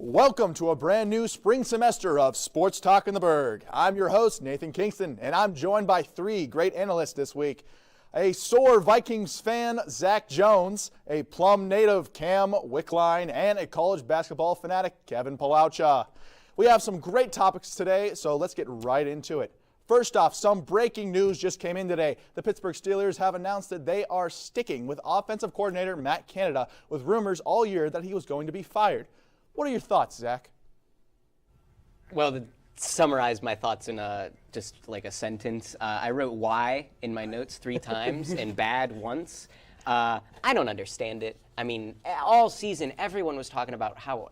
Welcome to a brand new spring semester of Sports Talk in the Burgh. I'm your host, Nathan Kingston, and I'm joined by three great analysts this week. A sore Vikings fan, Zach Jones, a Plum native, Cam Wickline, and a college basketball fanatic, Kevin Palaucha. We have some great topics today, so let's get right into it. First off, some breaking news just came in today. The Pittsburgh Steelers have announced that they are sticking with offensive coordinator Matt Canada, with rumors all year that he was going to be fired. What are your thoughts, Zach? Well, to summarize my thoughts in just like a sentence, I wrote "why" in my notes 3 times and "bad" once. I don't understand it. I mean, all season, everyone was talking about how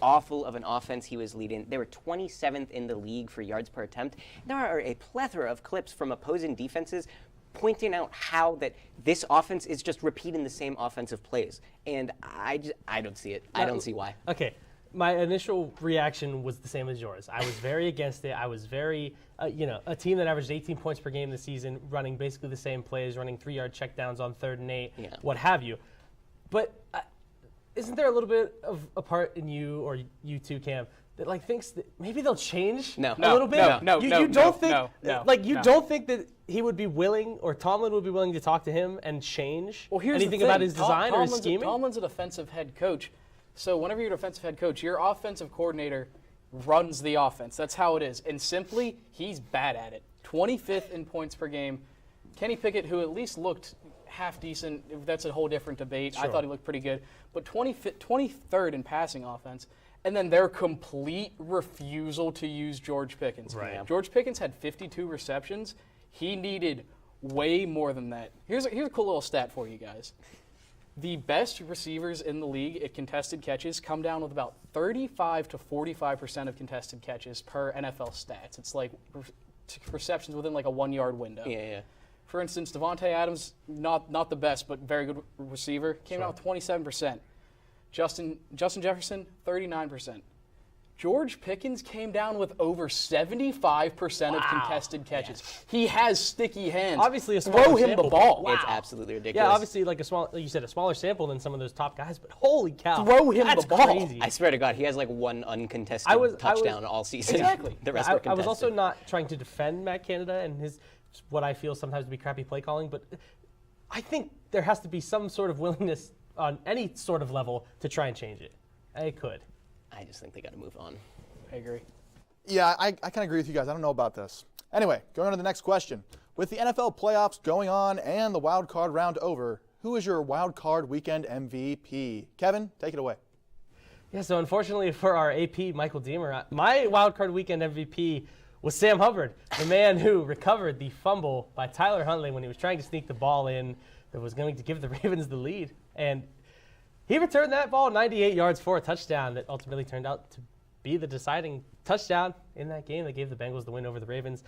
awful of an offense he was leading. They were 27th in the league for yards per attempt. There are a plethora of clips from opposing defenses pointing out how that this offense is just repeating the same offensive plays. And I don't see it. I don't see why. Okay. My initial reaction was the same as yours. I was very against it. I was very, a team that averaged 18 points per game this season, running basically the same plays, running 3-yard checkdowns on 3rd and 8, what have you. But isn't there a little bit of a part in you, or you too, Cam, that thinks that maybe they'll change a little bit? You don't think that he would be willing, or Tomlin would be willing to talk to him and change anything about his design or his scheming? Tomlin's a defensive head coach. So whenever you're a defensive head coach, your offensive coordinator runs the offense. That's how it is. And simply, he's bad at it. 25th in points per game. Kenny Pickett, who at least looked half decent, that's a whole different debate. Sure. I thought he looked pretty good. But 23rd in passing offense. And then their complete refusal to use George Pickens. Right. George Pickens had 52 receptions. He needed way more than that. Here's a cool little stat for you guys. The best receivers in the league at contested catches come down with about 35 to 45% of contested catches per NFL stats. It's like receptions within like a 1-yard window. Yeah. For instance, Devontae Adams, not the best, but very good receiver, came out with 27%. Justin Jefferson, 39%. George Pickens came down with over 75% of contested catches. Yeah. He has sticky hands. Obviously, a throw him the ball. Wow. It's absolutely ridiculous. Yeah, obviously, like you said, a smaller sample than some of those top guys, but holy cow, throw him that's the ball. Crazy. I swear to God, he has like one uncontested touchdown all season. Exactly. The rest were contested. I was also not trying to defend Matt Canada and his what I feel sometimes to be crappy play calling, but I think there has to be some sort of willingness on any sort of level to try and change it. It could. I just think they got to move on. I agree. Yeah, I kind of agree with you guys. I don't know about this. Anyway, going on to the next question. With the NFL playoffs going on and the wild card round over, who is your wild card weekend MVP? Kevin, take it away. Yeah, so unfortunately for our AP, Michael Deemer, my wild card weekend MVP was Sam Hubbard, the man who recovered the fumble by Tyler Huntley when he was trying to sneak the ball in that was going to give the Ravens the lead. And he returned that ball 98 yards for a touchdown that ultimately turned out to be the deciding touchdown in that game that gave the Bengals the win over the Ravens.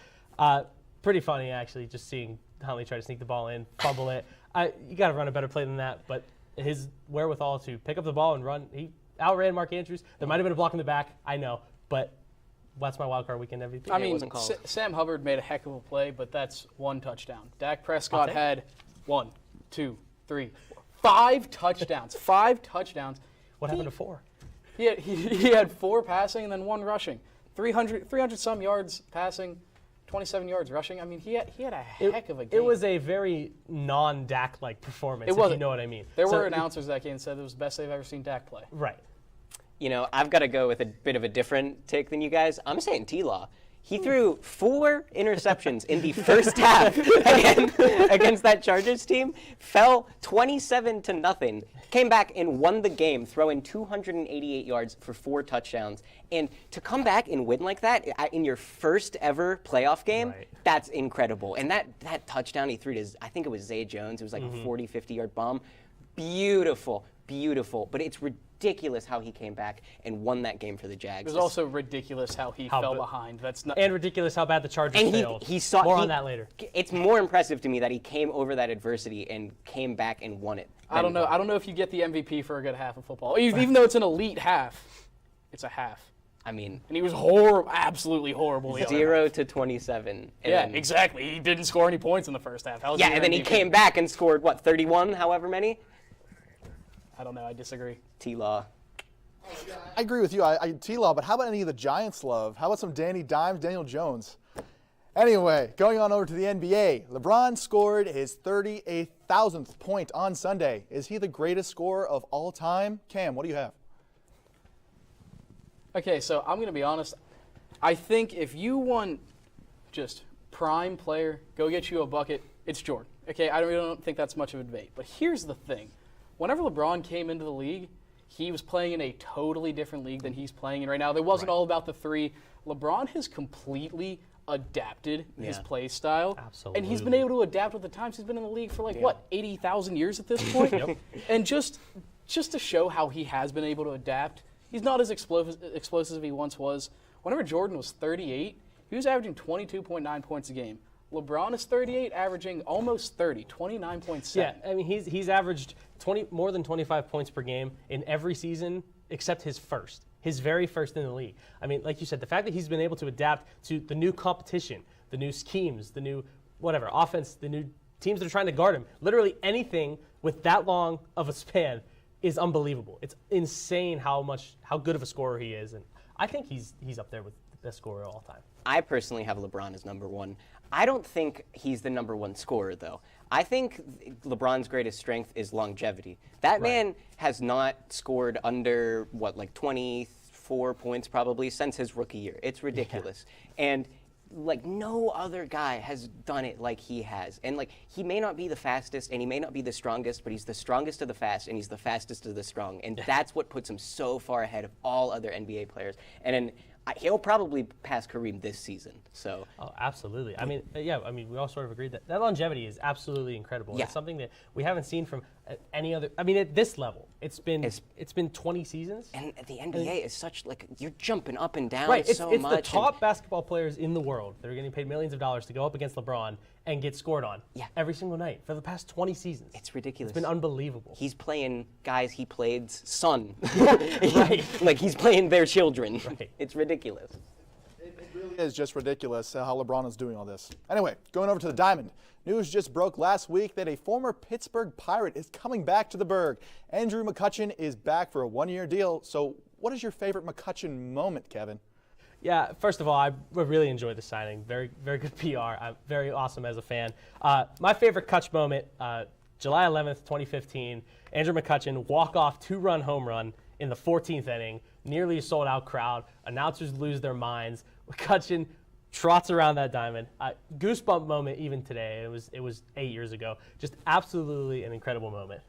Pretty funny, actually, just seeing Huntley try to sneak the ball in, fumble it. You got to run a better play than that, but his wherewithal to pick up the ball and run, he outran Mark Andrews. There might have been a block in the back, I know, but that's my wild card weekend MVP. I mean, Sam Hubbard made a heck of a play, but that's one touchdown. Dak Prescott had 1, 2, 3, 5 touchdowns. 5 touchdowns. What happened to 4? He had 4 passing and then 1 rushing. 300 some yards passing, 27 yards rushing. I mean, he had a heck of a game. It was a very non-Dak-like performance, if you know what I mean. There were announcers that game said it was the best they've ever seen Dak play. Right. You know, I've got to go with a bit of a different take than you guys. I'm saying T-Law. He threw 4 interceptions in the first half against that Chargers team, fell 27-0, came back and won the game, throwing 288 yards for 4 touchdowns. And to come back and win like that in your first ever playoff game, that's incredible. And that touchdown he threw to, I think it was Zay Jones, it was like a 40, 50-yard bomb. Beautiful. But it's ridiculous how he came back and won that game for the Jags. It was also ridiculous how he fell behind. And ridiculous how bad the Chargers failed. More on that later. It's more impressive to me that he came over that adversity and came back and won it. I don't know if you get the MVP for a good half of football. Even though it's an elite half, it's a half. I mean, and he was horrible, absolutely horrible. 0 to 27. Yeah, exactly. He didn't score any points in the first half. Yeah, and then he came back and scored 31, however many. I don't know. I disagree. T-Law. agree with you. T-Law, but how about any of the Giants love? How about some Danny Dimes, Daniel Jones? Anyway, going on over to the NBA, LeBron scored his 38,000th point on Sunday. Is he the greatest scorer of all time? Cam, what do you have? Okay, so I'm going to be honest. I think if you want just prime player, go get you a bucket, it's Jordan. Okay, I don't think that's much of a debate. But here's the thing. Whenever LeBron came into the league, he was playing in a totally different league than he's playing in right now. There wasn't all about the three. LeBron has completely adapted his play style. Absolutely. And he's been able to adapt with the times. He's been in the league for 80,000 years at this point? And just to show how he has been able to adapt, he's not as explosive as he once was. Whenever Jordan was 38, he was averaging 22.9 points a game. LeBron is 38, averaging almost 30, 29.7. Yeah, I mean, he's averaged more than 25 points per game in every season except his very first in the league. I mean, like you said, the fact that he's been able to adapt to the new competition, the new schemes, the new offense, the new teams that are trying to guard him, literally anything with that long of a span is unbelievable. It's insane how good of a scorer he is, and I think he's up there with the best scorer of all time. I personally have LeBron as number one. I don't think he's the number one scorer, though. I think LeBron's greatest strength is longevity. That man has not scored under, 24 points probably since his rookie year. It's ridiculous. Yeah. And no other guy has done it like he has. And he may not be the fastest and he may not be the strongest, but he's the strongest of the fast and he's the fastest of the strong. And that's what puts him so far ahead of all other NBA players. And then he'll probably pass Kareem this season. So. Oh, absolutely. I mean, we all sort of agreed that longevity is absolutely incredible. Yeah. It's something that we haven't seen from any other. I mean, at this level, it's been 20 seasons. And the NBA is such you're jumping up and down so it's much. It's the top basketball players in the world that are getting paid millions of dollars to go up against LeBron and get scored on every single night for the past 20 seasons. It's ridiculous. It's been unbelievable. He's playing guys he played's son. He's playing their children. Right. It's ridiculous. It really is just ridiculous how LeBron is doing all this. Anyway, going over to the Diamond. News just broke last week that a former Pittsburgh Pirate is coming back to the Burgh. Andrew McCutchen is back for a one-year deal. So what is your favorite McCutchen moment, Kevin? Yeah, first of all, I really enjoyed the signing. Very, very good PR. I'm very awesome as a fan. My favorite Kutch moment, July 11th, 2015, Andrew McCutchen walk-off two-run home run in the 14th inning, nearly a sold-out crowd. Announcers lose their minds. McCutchen trots around that diamond. Goosebump moment even today. It was 8 years ago. Just absolutely an incredible moment.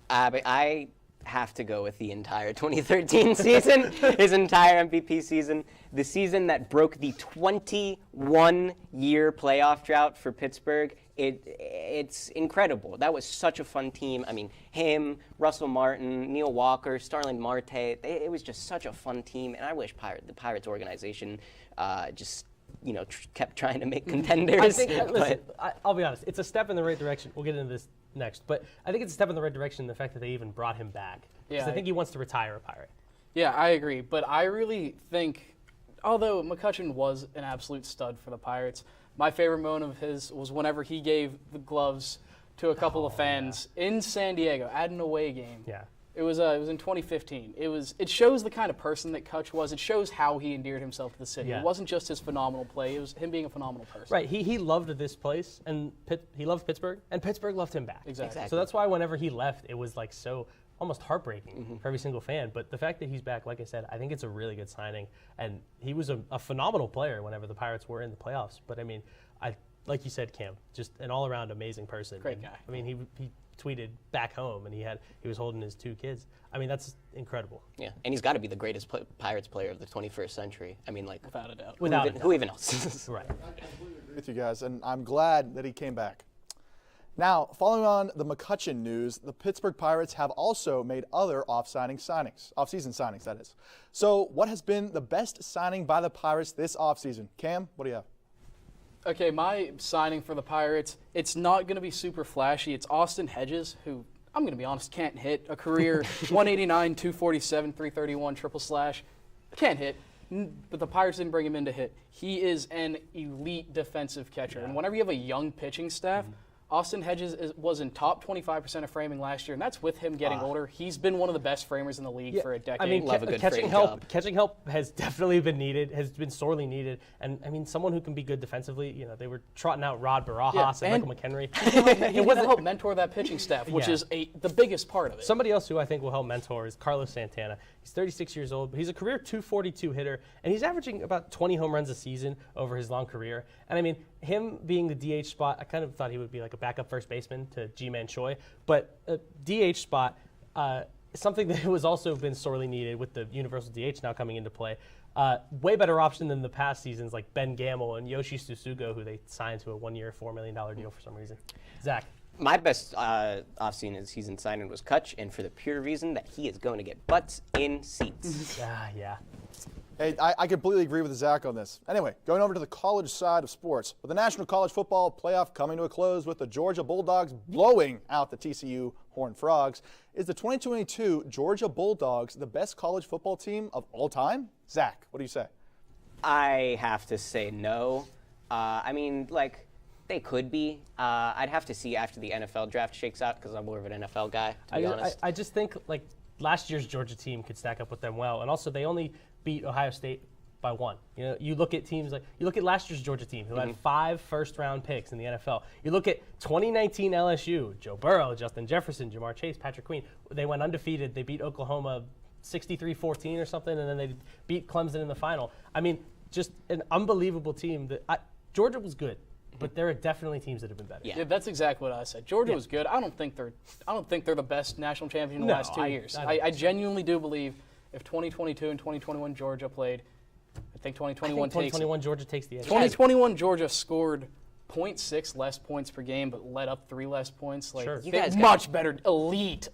But I have to go with the entire 2013 season, his entire MVP season, the season that broke the 21-year playoff drought for Pittsburgh. It's incredible. That was such a fun team. I mean, him, Russell Martin, Neil Walker, Starling Marte. It was just such a fun team, and I wish the Pirates organization kept trying to make contenders. I think, I'll be honest, it's a step in the right direction. We'll get into this next, but I think it's a step in the right direction, the fact that they even brought him back. Because I think he wants to retire a Pirate. Yeah, I agree, but I really think, although McCutchen was an absolute stud for the Pirates, my favorite moment of his was whenever he gave the gloves to a couple of fans in San Diego at an away game. Yeah. It was in 2015. It shows the kind of person that Kutch was. It shows how he endeared himself to the city. Yeah. It wasn't just his phenomenal play. It was him being a phenomenal person. Right. He loved this place, and he loved Pittsburgh, and Pittsburgh loved him back. Exactly. So that's why whenever he left, it was so almost heartbreaking for every single fan. But the fact that he's back, like I said, I think it's a really good signing. And he was a phenomenal player whenever the Pirates were in the playoffs. But I mean, like you said, Cam, just an all-around amazing person. Great guy. I mean, he tweeted back home, and he was holding his two kids. I mean, that's incredible. Yeah, and he's got to be the greatest Pirates player of the 21st century. I mean, without a doubt. Who even else? Right. I completely agree with you guys, and I'm glad that he came back. Now, following on the McCutchen news, the Pittsburgh Pirates have also made other off-season signings, that is. So what has been the best signing by the Pirates this offseason? Cam, what do you have? Okay, my signing for the Pirates, it's not going to be super flashy. It's Austin Hedges, who, I'm going to be honest, can't hit. A career 189, 247, 331, triple slash. Can't hit. But the Pirates didn't bring him in to hit. He is an elite defensive catcher. And whenever you have a young pitching staff, Austin Hedges was in top 25% of framing last year, and that's with him getting older. He's been one of the best framers in the league for a decade. I mean, Love a good catching frame help, job. catching help has definitely been needed, has been sorely needed. And I mean, someone who can be good defensively. You know, they were trotting out Rod Barajas and Michael McHenry. He wasn't help mentor that pitching staff, which is the biggest part of it. Somebody else who I think will help mentor is Carlos Santana. He's 36 years old, but he's a career 242 hitter, and he's averaging about 20 home runs a season over his long career. And I mean, him being the DH spot, I kind of thought he would be like a backup first baseman to G-Man Choi, but a DH spot, something that was also been sorely needed with the universal DH now coming into play. Way better option than the past seasons like Ben Gamel and Yoshi Susugo, who they signed to a one-year, $4 million deal for some reason. Zach. My best off-season signing was Kutch, and for the pure reason that he is going to get butts in seats. Yeah. Hey, I completely agree with Zach on this. Anyway, going over to the college side of sports. With the National College Football Playoff coming to a close with the Georgia Bulldogs blowing out the TCU Horned Frogs, is the 2022 Georgia Bulldogs the best college football team of all time? Zach, what do you say? I have to say no. I mean, like, they could be. I'd have to see after the NFL draft shakes out because I'm more of an NFL guy, to be honest. I just think like last year's Georgia team could stack up with them well, and also they only beat Ohio State by 1. You know, you look at teams like last year's Georgia team who had 5 first-round picks in the NFL. You look at 2019 LSU, Joe Burrow, Justin Jefferson, Jamar Chase, Patrick Queen. They went undefeated. They beat Oklahoma 63-14 or something, and then they beat Clemson in the final. I mean, just an unbelievable team. Georgia was good. But there are definitely teams that have been better. Yeah, that's exactly what I said. Georgia was good. I don't think they're the best national champion in the last 2 years. I genuinely do believe if 2022 and 2021 Georgia played, I think 2021 Georgia takes the edge. 2021 Georgia scored 0.6 less points per game, but let up 3 less points. Like, Sure. You they guys have much better, elite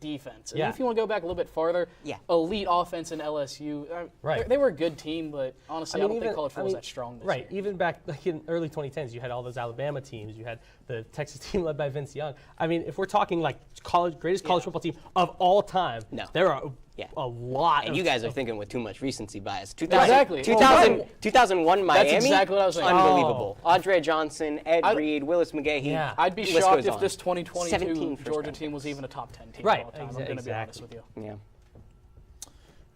defense. And Yeah. if you want to go back a little bit farther, elite offense in LSU. Right. They were a good team, but honestly, I don't think college football was that strong this year. Even back like in early 2010s, you had all those Alabama teams. You had the Texas team led by Vince Young. I mean, if we're talking like greatest college football team of all time, there are a lot. And you guys are thinking with too much recency bias. Exactly. 2001 Miami. That's exactly what I was saying. Unbelievable. Andre Johnson, Ed Reed, Willis McGahee. Yeah. I'd be list shocked goes if on. this 2022 17 Georgia first-round team was picks. even a top 10 team Right, of all time. I'm going to be honest with you. Yeah.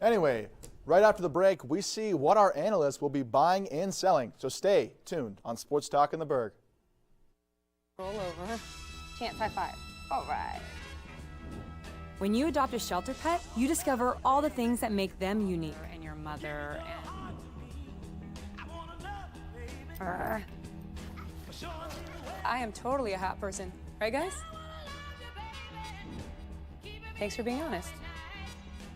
Anyway, right after the break, we see what our analysts will be buying and selling. So stay tuned on Sports Talk in the Burgh. Roll over. Chance high five. All right. When you adopt a shelter pet, you discover all the things that make them unique. And your mother and. I am totally a hat person. Right, guys? Thanks for being honest.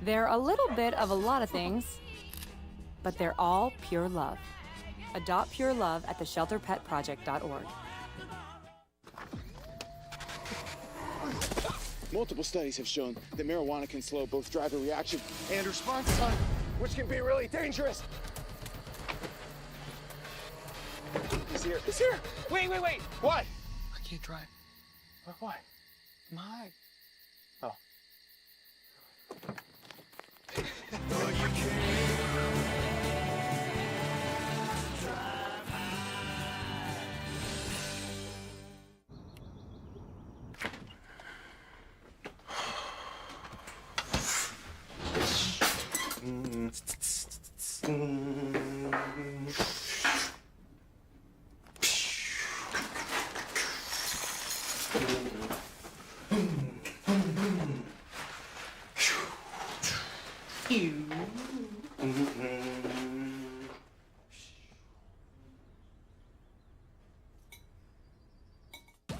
They're a little bit of a lot of things, but they're all pure love. Adopt pure love at theshelterpetproject.org. Multiple studies have shown that marijuana can slow both driver reaction and response time, which can be really dangerous. He's here. He's here. Wait. What? I can't drive. Why? My. Oh.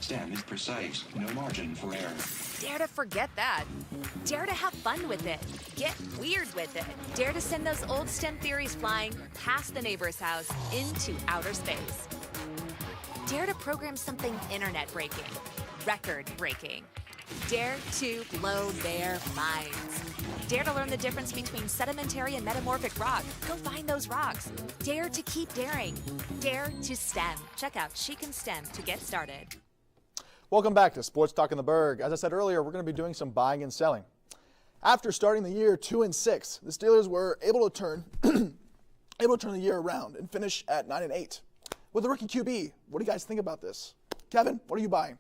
Stem is precise, no margin for error. Dare to forget that. Dare to have fun with it. Get weird with it. Dare to send those old STEM theories flying past the neighbor's house into outer space. Dare to program something internet-breaking, record-breaking. Dare to blow their minds. Dare to learn the difference between sedimentary and metamorphic rock. Go find those rocks. Dare to keep daring. Dare to STEM. Check out She Can STEM to get started. Welcome back to Sports Talk in the Burgh. As I said earlier, we're going to be doing some buying and selling. After starting the year 2-6, the Steelers were able to turn the year around and finish at 9-8. With the rookie QB, what do you guys think about this? Kevin, what are you buying?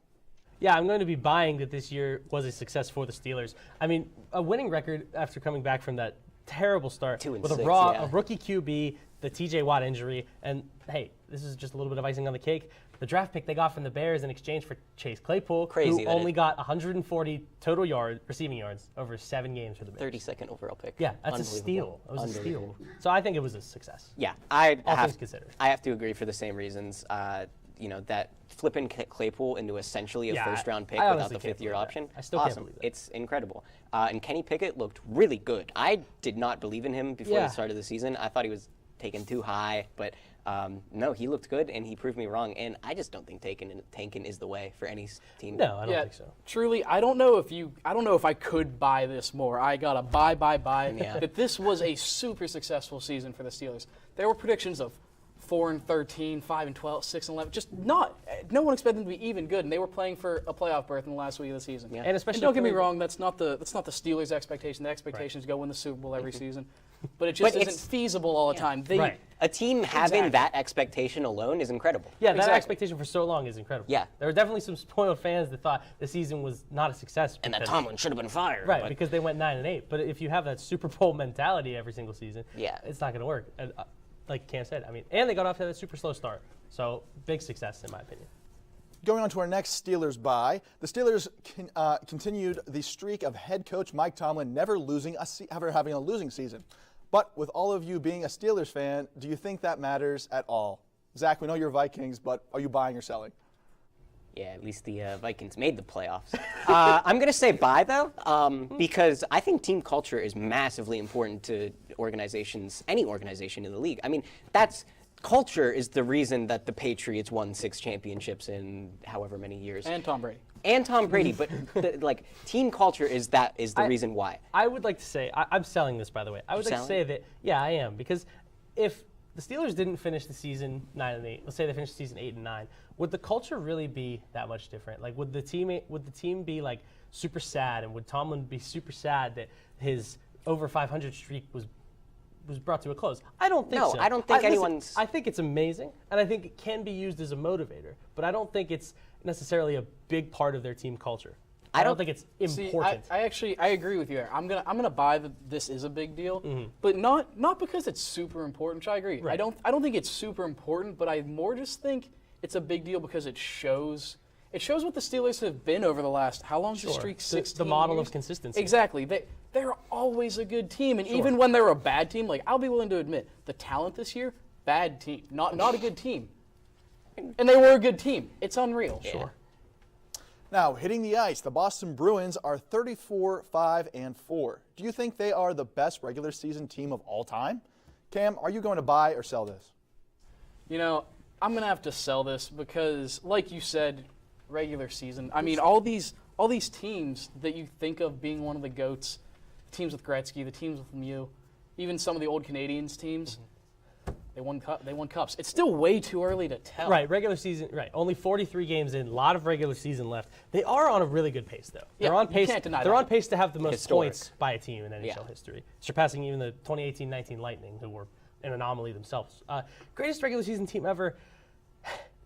Yeah, I'm going to be buying that this year was a success for the Steelers. I mean, a winning record after coming back from that terrible start 2-6, with a rookie QB, the TJ Watt injury, and hey, this is just a little bit of icing on the cake. The draft pick they got from the Bears in exchange for Chase Claypool, who only got 140 total receiving yards over 7 games for the Bears. 32nd overall pick. Yeah, that's a steal. It was a steal. So I think it was a success. Yeah, all things considered. I have to agree for the same reasons. That flipping Claypool into essentially a first-round pick without the 5th-year option. I still can't believe that. It's incredible. And Kenny Pickett looked really good. I did not believe in him before the start of the season. I thought he was taken too high, but no, he looked good, and he proved me wrong. And I just don't think tanking is the way for any team. No, I don't think so. Truly, I don't know if I could buy this more. I gotta buy. Yeah. That this was a super successful season for the Steelers. There were predictions of 4-13, 5-12, 6-11. Just no one expected them to be even good, and they were playing for a playoff berth in the last week of the season. Yeah. And especially don't get me wrong, that's not the Steelers' expectation. The expectation is go win the Super Bowl every season, but it just isn't feasible all the time. A team having that expectation alone is incredible. Yeah, that expectation for so long is incredible. Yeah. There were definitely some spoiled fans that thought the season was not a success. And that Tomlin should have been fired. Right, because they went 9-8. But if you have that Super Bowl mentality every single season, it's not going to work. Like Cam said, I mean, and they got off to that super slow start. So big success in my opinion. Going on to our next Steelers bye, the Steelers continued the streak of head coach Mike Tomlin never having a losing season. But with all of you being a Steelers fan, do you think that matters at all? Zach, we know you're Vikings, but are you buying or selling? Yeah, at least the Vikings made the playoffs. I'm going to say bye, though, because I think team culture is massively important to organizations, any organization in the league. I mean, culture is the reason that the Patriots won 6 championships in however many years. And Tom Brady. But team culture is the reason why. I would like to say, I'm selling this, by the way. I would like to say that, yeah, I am, because if the Steelers didn't finish the season 9-8, let's say they finished the season 8-9, would the culture really be that much different? Like, would the team be like super sad, and would Tomlin be super sad that his over 500 streak was brought to a close? I don't think so. No, I don't think anyone's. I think it's amazing, and I think it can be used as a motivator, but I don't think it's necessarily a big part of their team culture. I don't think it's important. See, I agree with you there. I'm gonna buy that this is a big deal, but not because it's super important. Which I agree. Right. I don't think it's super important, but I more just think it's a big deal because it shows what the Steelers have been over the last, how long is the streak? 16 the model years? of consistency. Exactly. They're always a good team, and even when they're a bad team, like I'll be willing to admit, the talent this year, bad team, not a good team, and they were a good team. It's unreal. Yeah. Sure. Now, hitting the ice, the Boston Bruins are 34-5-4. Do you think they are the best regular season team of all time? Cam, are you going to buy or sell this? You know, I'm going to have to sell this because, like you said, regular season. I mean, all these teams that you think of being one of the GOATs, teams with Gretzky, the teams with Lemieux, even some of the old Canadiens teams, they won cups. It's still way too early to tell. Right, regular season. Right, only 43 games in, a lot of regular season left. They are on a really good pace, though. Yeah, they're on pace. You can't deny they're that. on pace to have the most Historic. points by a team in NHL history, surpassing even the 2018-19 Lightning, who were an anomaly themselves. Greatest regular season team ever.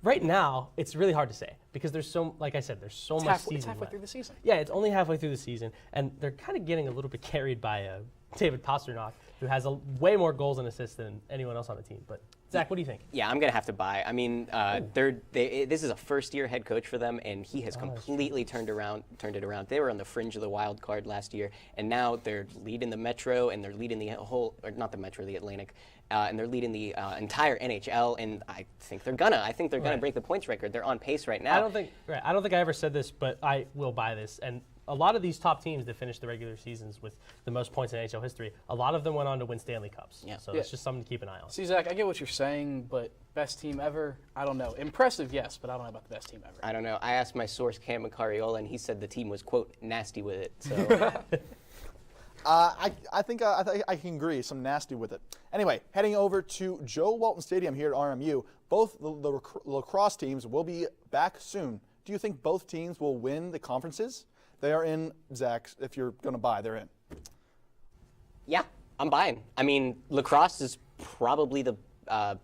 Right now, it's really hard to say because there's so, like I said, there's so much season It's halfway left. through the season. Yeah, it's only halfway through the season, and they're kind of getting a little bit carried by David Pastrnak, who has way more goals and assists than anyone else on the team. But Zach, what do you think? Yeah, I'm going to have to buy. I mean, this is a first-year head coach for them, and he has completely turned it around. They were on the fringe of the wild card last year, and now they're leading the Metro, and they're leading the whole, or not the Metro, the Atlantic, and they're leading the entire NHL. And I think they're gonna break the points record. They're on pace right now. I don't think I ever said this, but I will buy this. And a lot of these top teams that finished the regular seasons with the most points in NHL history, a lot of them went on to win Stanley Cups. Yeah. So it's just something to keep an eye on. See, Zach, I get what you're saying, but best team ever? I don't know. Impressive, yes, but I don't know about the best team ever. I don't know. I asked my source, Cam Macariola, and he said the team was, quote, nasty with it. So I think I can agree, some nasty with it. Anyway, heading over to Joe Walton Stadium here at RMU, both the lacrosse teams will be back soon. Do you think both teams will win the conferences? They are in, Zach, if you're going to buy, they're in. yeah, I'm buying. I mean, lacrosse is probably the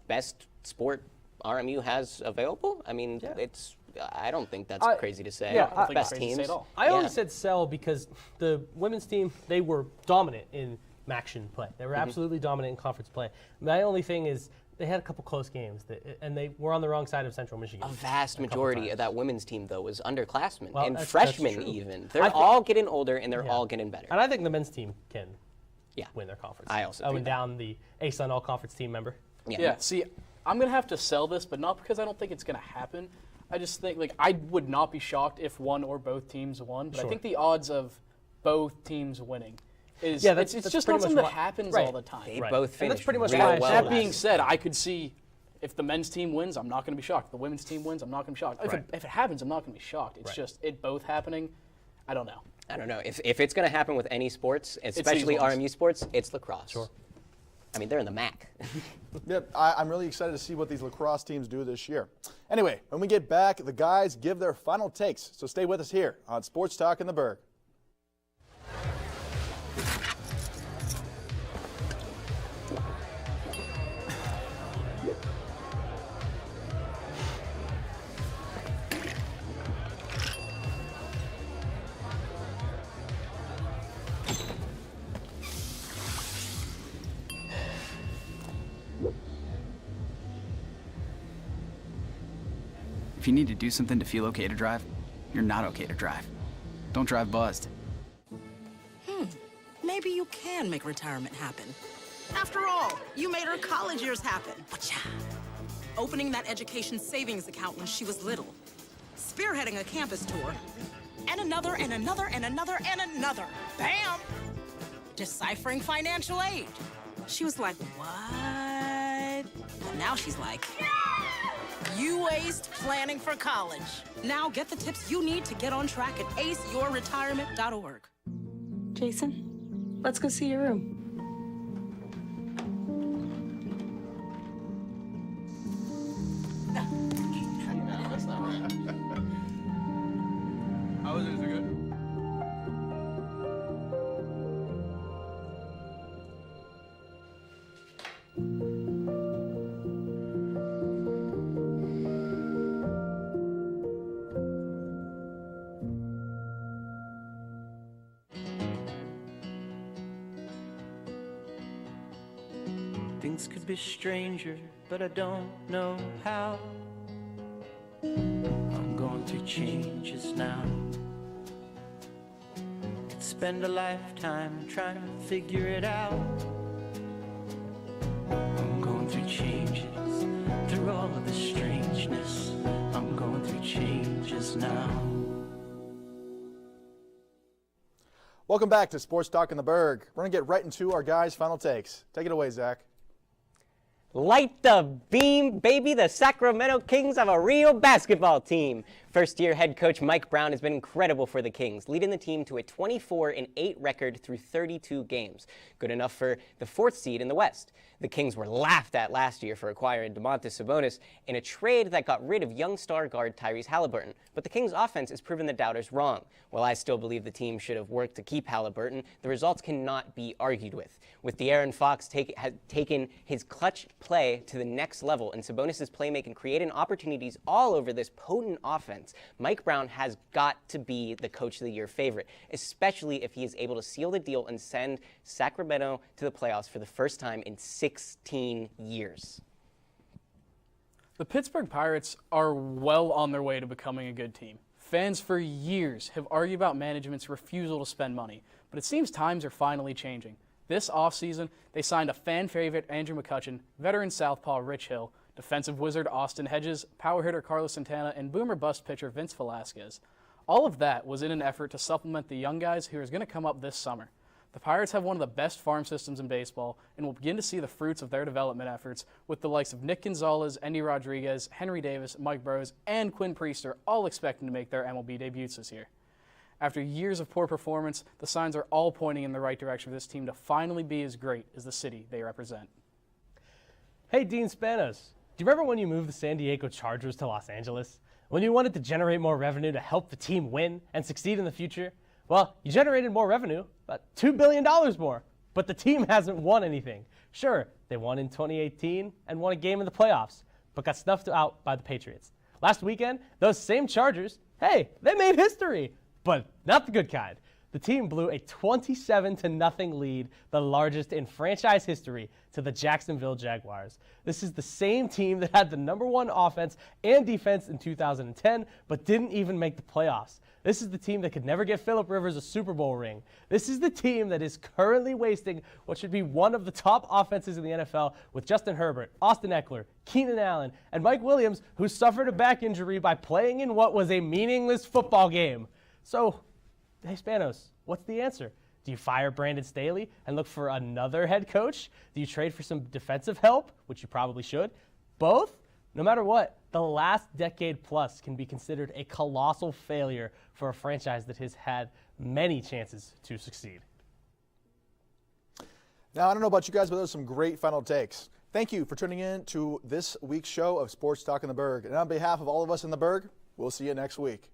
best sport RMU has available. I mean, it's I don't think that's crazy to say. yeah, I don't think Best it's crazy to teams. say at all. I only said sell because the women's team, they were dominant in MACtion play. They were absolutely dominant in conference play. My only thing is they had a couple close games, and they were on the wrong side of Central Michigan. A vast majority of that women's team, though, was underclassmen Well, and that's freshmen true. even. They're all getting older, and they're all getting better. And I think the men's team can Yeah. win their conference. I also Oh, think and down the ASUN all-conference team member. Yeah, see, I'm going to have to sell this, but not because I don't think it's going to happen. I just think, like, I would not be shocked if one or both teams won, but I think the odds of both teams winning is, that's it's that's just pretty not something much that why- happens right. all the time. They Right. both And finished that's pretty much real why I well said That being last said, I could see if the men's team wins, I'm not going to be shocked. If the women's team wins, I'm not going to be shocked. Right. If it happens, I'm not going to be shocked. It's just it both happening. I don't know. I don't know. If it's going to happen with any sports, especially ones. RMU sports, it's lacrosse. Sure. I mean, they're in the MAC. Yep, I'm really excited to see what these lacrosse teams do this year. Anyway, when we get back, the guys give their final takes. So stay with us here on Sports Talk in the Burgh. If you need to do something to feel okay to drive, you're not okay to drive. Don't drive buzzed. Maybe you can make retirement happen. After all, you made her college years happen. Opening that education savings account when she was little. Spearheading a campus tour. And another, and another, and another, and another. Bam! Deciphering financial aid. She was like, what? And now she's like, you aced planning for college. Now get the tips you need to get on track at aceyourretirement.org. Jason, let's go see your room. That's not right. How was it? Is it good? Things could be stranger, but I don't know how. I'm going through changes now. Could spend a lifetime trying to figure it out. I'm going through changes, through all of the strangeness. I'm going through changes now. Welcome back to Sports Talk in the Burgh. We're going to get right into our guys' final takes. Take it away, Zach. Light the beam, baby. The Sacramento Kings have a real basketball team. First-year head coach Mike Brown has been incredible for the Kings, leading the team to a 24-8 record through 32 games. Good enough for the 4th seed in the West. The Kings were laughed at last year for acquiring Domantas Sabonis in a trade that got rid of young star guard Tyrese Halliburton. But the Kings' offense has proven the doubters wrong. While I still believe the team should have worked to keep Halliburton, the results cannot be argued with. With De'Aaron Fox has taken his clutch play to the next level, and Sabonis' playmaking creating opportunities all over this potent offense, Mike Brown has got to be the Coach of the Year favorite, especially if he is able to seal the deal and send Sacramento to the playoffs for the first time in 16 years. The Pittsburgh Pirates are well on their way to becoming a good team. Fans for years have argued about management's refusal to spend money, but it seems times are finally changing. This offseason, they signed a fan favorite Andrew McCutchen, veteran southpaw Rich Hill, defensive wizard Austin Hedges, power hitter Carlos Santana, and boomer bust pitcher Vince Velasquez. All of that was in an effort to supplement the young guys who are going to come up this summer. The Pirates have one of the best farm systems in baseball and will begin to see the fruits of their development efforts with the likes of Nick Gonzalez, Endy Rodriguez, Henry Davis, Mike Burrows, and Quinn Priester all expecting to make their MLB debuts this year. After years of poor performance, the signs are all pointing in the right direction for this team to finally be as great as the city they represent. Hey, Dean Spanos, do you remember when you moved the San Diego Chargers to Los Angeles? When you wanted to generate more revenue to help the team win and succeed in the future? Well, you generated more revenue, about $2 billion more, but the team hasn't won anything. Sure, they won in 2018 and won a game in the playoffs, but got snuffed out by the Patriots. Last weekend, those same Chargers, hey, they made history, but not the good kind. The team blew a 27-0 lead, the largest in franchise history, to the Jacksonville Jaguars. This is the same team that had the #1 offense and defense in 2010, but didn't even make the playoffs. This is the team that could never get Phillip Rivers a Super Bowl ring. This is the team that is currently wasting what should be one of the top offenses in the NFL with Justin Herbert, Austin Eckler, Keenan Allen, and Mike Williams, who suffered a back injury by playing in what was a meaningless football game. So, hey, Spanos, what's the answer? Do you fire Brandon Staley and look for another head coach? Do you trade for some defensive help, which you probably should? Both? No matter what, the last decade plus can be considered a colossal failure for a franchise that has had many chances to succeed. Now, I don't know about you guys, but those are some great final takes. Thank you for tuning in to this week's show of Sports Talk in the Burgh. And on behalf of all of us in the Burgh, we'll see you next week.